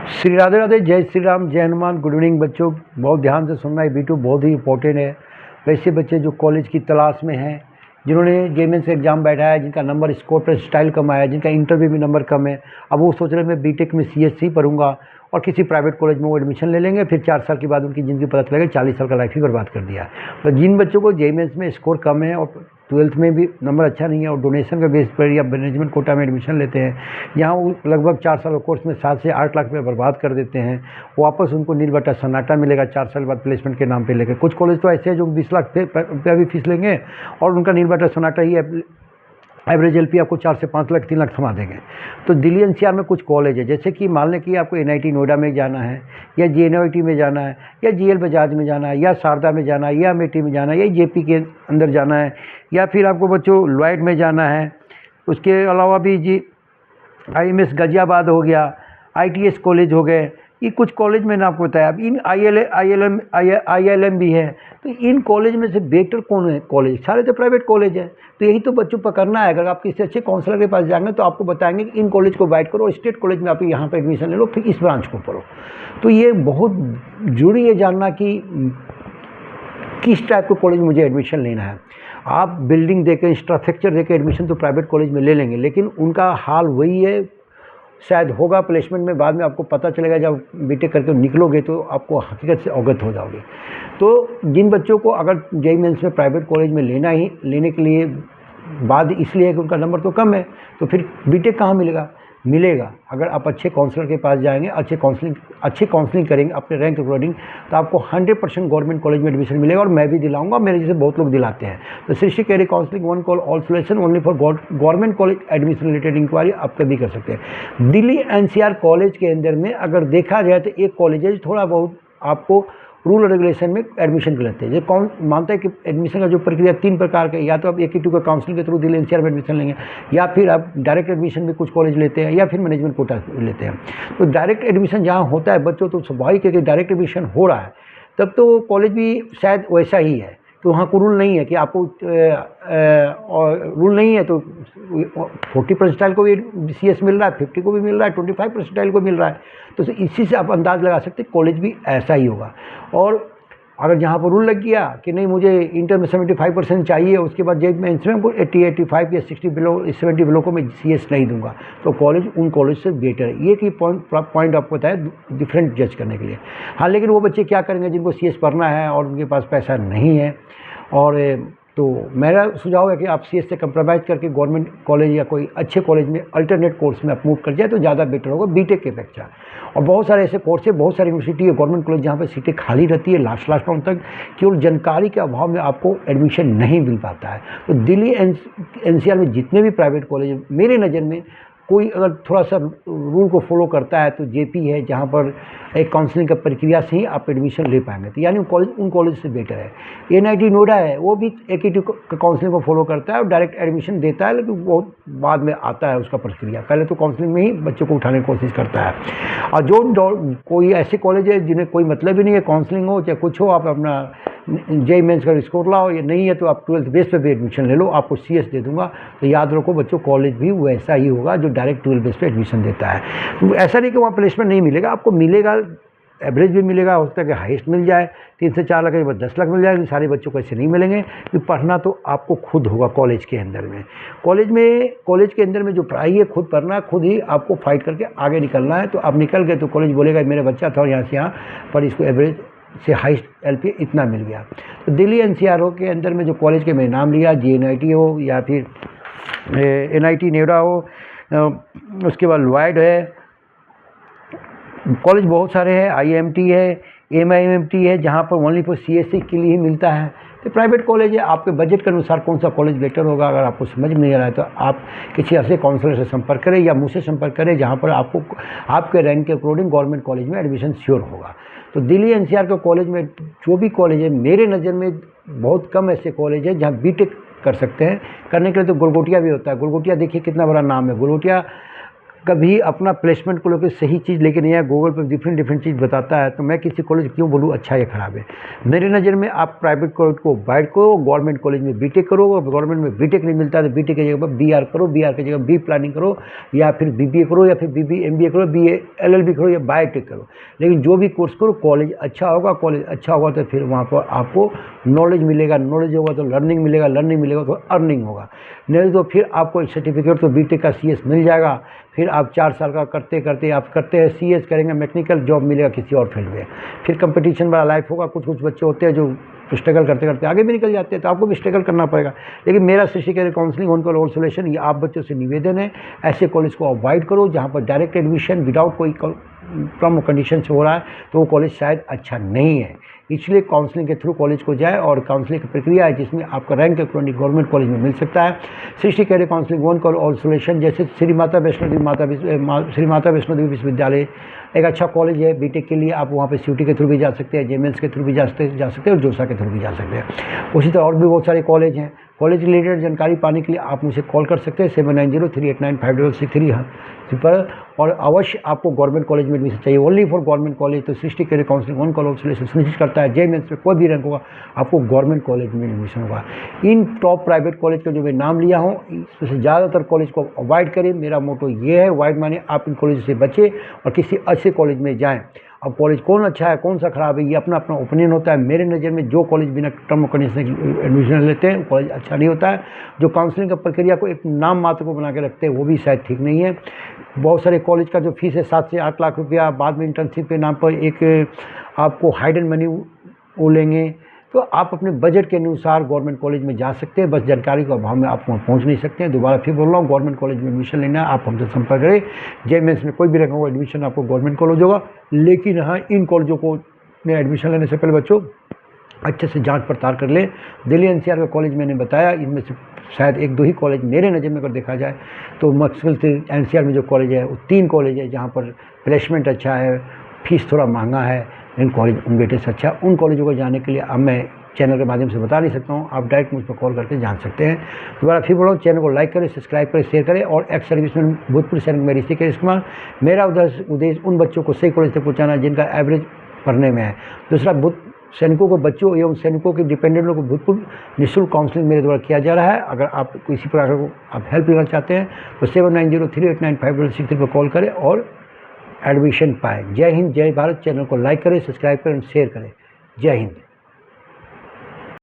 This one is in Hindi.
श्री राधे राधे, जय श्री राम, जय हनुमान। गुड इवनिंग बच्चों, बहुत ध्यान से सुनना है। वीडियो बहुत ही इंपॉर्टेंट है। वैसे बच्चे जो कॉलेज की तलाश में हैं, जिन्होंने जेईई से एग्ज़ाम बैठा है, जिनका नंबर स्कोर पर स्टाइल कम आया है, जिनका इंटरव्यू में नंबर कम है, अब वो सोच रहे हैं मैं बीटेक में सीएससी पढ़ूंगा और किसी प्राइवेट कॉलेज में वो एडमिशन ले लेंगे, फिर 4 साल के बाद उनकी ज़िंदगी पता चलेगा 40 साल का लाइफ ही बर्बाद कर दिया। तो जिन बच्चों को जेईई में स्कोर कम है और 12th में भी नंबर अच्छा नहीं है और डोनेशन के बेस पर या मैनेजमेंट कोटा में एडमिशन लेते हैं, यहाँ वो लगभग 4 साल के कोर्स में 7 से 8 लाख रुपये बर्बाद कर देते हैं। वापस उनको नील बटा सन्नाटा मिलेगा 4 साल बाद प्लेसमेंट के नाम पे लेकर। कुछ कॉलेज तो ऐसे हैं जो 20 लाख रुपया भी फीस लेंगे और उनका नील बटा सन्नाटा ही एवरेज एलपी आपको 4 से 5 लाख 3 लाख थमा देंगे। तो दिल्ली एनसीआर में कुछ कॉलेज है, जैसे कि मान लें कि आपको एनआईटी नोएडा में जाना है, या जेएनआईटी में जाना है, या जीएल बजाज में जाना है, या शारदा में जाना है, या अमेठी में जाना है, या जेपी के अंदर जाना है, या फिर आपको बच्चों लॉयड में जाना है। उसके अलावा भी जी आईएमएस गाजियाबाद हो गया, आईटीएस कॉलेज हो गए, ये कुछ कॉलेज मैंने आपको बताया। अब इन आईएलएम भी है। तो इन कॉलेज में से बेटर कौन है कॉलेज? सारे तो प्राइवेट कॉलेज है। तो यही तो बच्चों पकड़ना है। अगर आप किसी अच्छे काउंसलर के पास जाएंगे तो आपको बताएंगे कि इन कॉलेज को अवॉइड करो और स्टेट कॉलेज में आप यहाँ पर एडमिशन ले लो, फिर इस ब्रांच को पढ़ो। तो ये बहुत जरूरी है जानना कि किस टाइप के कॉलेज में मुझे एडमिशन लेना है। आप बिल्डिंग देकर, इंफ्रास्ट्रक्चर देकर एडमिशन तो प्राइवेट कॉलेज में ले लेंगे, लेकिन उनका हाल वही है। शायद होगा प्लेसमेंट में, बाद में आपको पता चलेगा। जब बीटेक करके निकलोगे तो आपको हकीकत से अवगत हो जाओगे। तो जिन बच्चों को अगर जेईई मेंस में प्राइवेट कॉलेज में लेने के लिए बाद इसलिए है कि उनका नंबर तो कम है, तो फिर बीटेक कहाँ मिलेगा। अगर आप अच्छे काउंसलर के पास जाएंगे, अच्छे काउंसलिंग करेंगे अपने रैंक अकॉर्डिंग, तो आपको 100% गवर्नमेंट कॉलेज में एडमिशन मिलेगा। और मैं भी दिलाऊंगा, मेरे जैसे बहुत लोग दिलाते हैं। तो Srishti career counselling, one call all solution only for government college admission related inquiry आप कभी कर सकते हैं। दिल्ली एनसीआर कॉलेज के अंदर में अगर देखा जाए तो एक कॉलेज है थोड़ा बहुत आपको रूल और रेगुलेशन में एडमिशन के लेते हैं। ये कौन मानता है कि एडमिशन का जो प्रक्रिया 3 प्रकार के, या तो आप 82 का काउंसलिंग के थ्रू दिल्ली एनसीआर में एडमिशन लेंगे, या फिर आप डायरेक्ट एडमिशन भी कुछ कॉलेज लेते हैं, या फिर मैनेजमेंट कोटा लेते हैं। तो डायरेक्ट एडमिशन जहाँ होता है बच्चों, तो स्वाभाविक है कि डायरेक्ट एडमिशन हो रहा है, तब तो कॉलेज भी शायद वैसा ही है। तो वहाँ को रूल नहीं है कि आपको रूल नहीं है तो 40 परसेंटाइल को भी सीएस मिल रहा है, 50 को भी मिल रहा है, 25 परसेंटाइल को मिल रहा है। तो इसी से आप अंदाज़ लगा सकते कॉलेज भी ऐसा ही होगा। और अगर जहाँ पर रूल लग गया कि नहीं मुझे इंटर में 75% चाहिए, उसके बाद जेईई मेंस में 80, 85 या 60 बिलो 70 बिलो को मैं सीएस नहीं दूंगा, तो कॉलेज उन कॉलेज से बेटर है। ये की पॉइंट आपको बताया डिफरेंट जज करने के लिए। हाँ, लेकिन वो बच्चे क्या करेंगे जिनको सीएस पढ़ना है और उनके पास पैसा नहीं है, और तो मेरा सुझाव है कि आप सीएस से कंप्रोमाइज़ करके गवर्नमेंट कॉलेज या कोई अच्छे कॉलेज में अल्टरनेट कोर्स में आप मूव कर जाए तो ज़्यादा बेटर होगा बीटेक के अपेक्षा। और बहुत सारे ऐसे कोर्स है, बहुत सारी यूनिवर्सिटी है, गवर्नमेंट कॉलेज, जहाँ पर सीटें खाली रहती है लास्ट राउंड तक, केवल जानकारी के अभाव में आपको एडमिशन नहीं मिल पाता है। तो दिल्ली एनसीआर में जितने भी प्राइवेट कॉलेज हैं, मेरे नज़र में कोई अगर थोड़ा सा रूल को फॉलो करता है तो जेपी है, जहाँ पर एक काउंसलिंग का प्रक्रिया से ही आप एडमिशन ले पाएंगे। तो यानी उन कॉलेज से बेटर है। एनआईटी नोएडा है, वो भी एक काउंसलिंग को फॉलो करता है और डायरेक्ट एडमिशन देता है, लेकिन बहुत बाद में आता है उसका प्रक्रिया। पहले तो काउंसलिंग में ही बच्चों को उठाने की कोशिश करता है। और जो कोई ऐसे कॉलेज है जिन्हें कोई मतलब ही नहीं है, काउंसलिंग हो चाहे कुछ हो, आप अपना जेईई मेंस का स्कोर लाओ, या नहीं है तो आप 12th बेस पे भी एडमिशन ले लो, आपको सीएस दे दूंगा। तो याद रखो बच्चों, कॉलेज भी वैसा ही होगा जो डायरेक्ट 12th बेस पे एडमिशन देता है। ऐसा नहीं कि वहाँ प्लेसमेंट नहीं मिलेगा, आपको मिलेगा, एवरेज भी मिलेगा, हो सकता है कि हाईएस्ट मिल जाए 3 से 4 लाख के बाद 10 लाख मिल जाए। सारे बच्चों को ऐसे नहीं मिलेंगे, कि पढ़ना तो आपको खुद होगा कॉलेज के अंदर में। कॉलेज के अंदर में जो पढ़ाई है खुद पढ़ना, खुद ही आपको फाइट करके आगे निकलना है। तो आप निकल गए तो कॉलेज बोलेगा मेरा बच्चा था और यहाँ से यहाँ पर इसको एवरेज से हाईएस्ट एलपी इतना मिल गया। तो दिल्ली एनसीआर के अंदर में जो कॉलेज के मैंने नाम लिया, जेएनआईटी हो या फिर एनआईटी नोएडा हो, उसके बाद लॉयड है, कॉलेज बहुत सारे हैं, आईएमटी है, एमआईएमटी है, जहाँ पर ओनली फॉर सीएससी के लिए ही मिलता है। तो प्राइवेट कॉलेज है, आपके बजट के अनुसार कौन सा कॉलेज बेटर होगा। अगर आपको समझ में नहीं आ रहा है तो आप किसी ऐसे काउंसलर से संपर्क करें या मुझसे संपर्क करें, जहाँ पर आपको आपके रैंक के अकॉर्डिंग गवर्नमेंट कॉलेज में एडमिशन श्योर होगा। तो दिल्ली एनसीआर के कॉलेज में जो भी कॉलेज है, मेरे नज़र में बहुत कम ऐसे कॉलेज है जहाँ बीटेक कर सकते हैं। करने के लिए तो गुलगोटिया भी होता है। गुलगोटिया देखिए कितना बड़ा नाम है। गुलगोटिया कभी अपना प्लेसमेंट को लेकर सही चीज़ लेके नहीं आया, गूगल पर डिफरेंट चीज़ बताता है, तो मैं किसी कॉलेज क्यों बोलूँ अच्छा या ख़राब है। मेरी नज़र में आप प्राइवेट कॉलेज को अवॉइड करो, गवर्नमेंट कॉलेज में बीटेक करो। गवर्नमेंट में बीटेक नहीं मिलता तो बीटेक की जगह पर बीआर करो, बीआर की जगह बी प्लानिंग करो, या फिर बीबीए करो, या फिर एमबीए करो, बीए एलएलबी करो, या बायोटेक करो। लेकिन जो भी कोर्स करो कॉलेज अच्छा होगा, कॉलेज अच्छा होगा तो फिर वहाँ पर आपको नॉलेज मिलेगा, नॉलेज होगा तो लर्निंग मिलेगा, लर्निंग मिलेगा तो अर्निंग होगा। नहीं तो फिर आपको एक सर्टिफिकेट तो बीटेक का सीएस मिल जाएगा, फिर आप 4 साल का करते करते आप करते हैं सीएस करेंगे, मैकेनिकल जॉब मिलेगा किसी और फील्ड में, फिर कंपटीशन वाला लाइफ होगा। कुछ बच्चे होते हैं जो स्ट्रगल करते करते आगे भी निकल जाते हैं, तो आपको भी स्ट्रगल करना पड़ेगा। लेकिन मेरा Srishti career counselling on call solution, ये आप बच्चों से निवेदन है, ऐसे कॉलेज को अवॉइड करो जहाँ पर डायरेक्ट एडमिशन विदाउट कोई टर्म कंडीशन से हो रहा है, तो वो कॉलेज शायद अच्छा नहीं है। इसलिए काउंसलिंग के थ्रू कॉलेज को जाए, और काउंसलिंग की प्रक्रिया है जिसमें आपका रैंक अकॉर्डिंग गवर्नमेंट कॉलेज में मिल सकता है। Srishti career counselling on call all solution, जैसे श्री माता वैष्णो देवी विश्वविद्यालय एक अच्छा कॉलेज है बीटेक के लिए। आप वहाँ पे सीयूटी के थ्रू भी जा सकते हैं, जेमेंस के थ्रू भी जा सकते हैं, और जोसा के थ्रू भी जा सकते हैं। उसी तरह और भी बहुत सारे कॉलेज हैं। कॉलेज रिलेटेड जानकारी पाने के लिए आप मुझे कॉल कर सकते हैं 7903895663 पर। और अवश्य आपको गवर्नमेंट कॉलेज में एडमिशन चाहिए, ओनली फॉर गवर्नमेंट कॉलेज। तो Srishti career counselling on call solution सुनिश्चित करता है जेमेंस में कोई भी रैंक होगा आपको गवर्नमेंट कॉलेज में एडमिशन होगा। इन टॉप प्राइवेट कॉलेज का जो मैं नाम लिया हूँ, इसमें ज़्यादातर कॉलेज को अवॉइड करें। मेरा मोटो ये है, अवॉइड माने आप इन कॉलेज से बचें और किसी अच्छे कॉलेज में जाएँ। अब कॉलेज कौन अच्छा है कौन सा ख़राब है, ये अपना अपना ओपिनियन होता है। मेरे नज़र में जो कॉलेज बिना टर्म कंडीशन एडमिशन लेते हैं कॉलेज अच्छा नहीं होता है। जो काउंसलिंग का प्रक्रिया को एक नाम मात्र को बना के रखते हैं वो भी शायद ठीक नहीं है। बहुत सारे कॉलेज का जो फीस है 7 से 8 लाख रुपया, बाद में इंटर्नशिप के नाम पर एक आपको हाइडन मनी वो लेंगे। तो आप अपने बजट के अनुसार गवर्नमेंट कॉलेज में जा सकते हैं, बस जानकारी के अभाव में आप वहाँ पहुँच नहीं सकते हैं। दोबारा फिर बोल रहा हूँ, गवर्नमेंट कॉलेज में एडमिशन लेना है आप हमसे संपर्क करें। जेमेंस में कोई भी रखा हुआ एडमिशन आपको गवर्नमेंट कॉलेज होगा। लेकिन हाँ, इन कॉलेजों को में एडमिशन लेने से पहले बच्चों अच्छे से जांच पड़ताल कर ले। दिल्ली एनसीआर का कॉलेज मैंने बताया, इनमें से शायद 1-2 ही कॉलेज मेरे नज़र में अगर देखा जाए तो मुश्किल से एनसीआर में जो कॉलेज है वो 3 कॉलेज है जहाँ पर प्लेसमेंट अच्छा है, फीस थोड़ा महंगा है। इन कॉलेज उन बेटे से अच्छा, उन कॉलेजों को जाने के लिए अब मैं चैनल के माध्यम से बता नहीं सकता हूँ, आप डायरेक्ट मुझ पर कॉल करके जान सकते हैं। दोबारा फिर बोलो, चैनल को लाइक करें, सब्सक्राइब करें, शेयर करें। और एक्स सर्विसमैन भूतपूर्व सैनिक में ऋषि के इस्तेमाल, मेरा उद्देश्य उन बच्चों को सही कॉलेज तक पहुँचाना जिनका एवरेज पढ़ने में है। दूसरा, सैनिकों को बच्चों एवं सैनिकों के डिपेंडेंटों को भूतपूर्व निःशुल्क काउंसलिंग मेरे द्वारा किया जा रहा है। अगर आप किसी प्रकार को आप हेल्प लेना चाहते हैं तो 7903895663 पर कॉल करें और एडमिशन पाएँ। जय हिंद, जय भारत। चैनल को लाइक करें, सब्सक्राइब करें, शेयर करें। जय हिंद।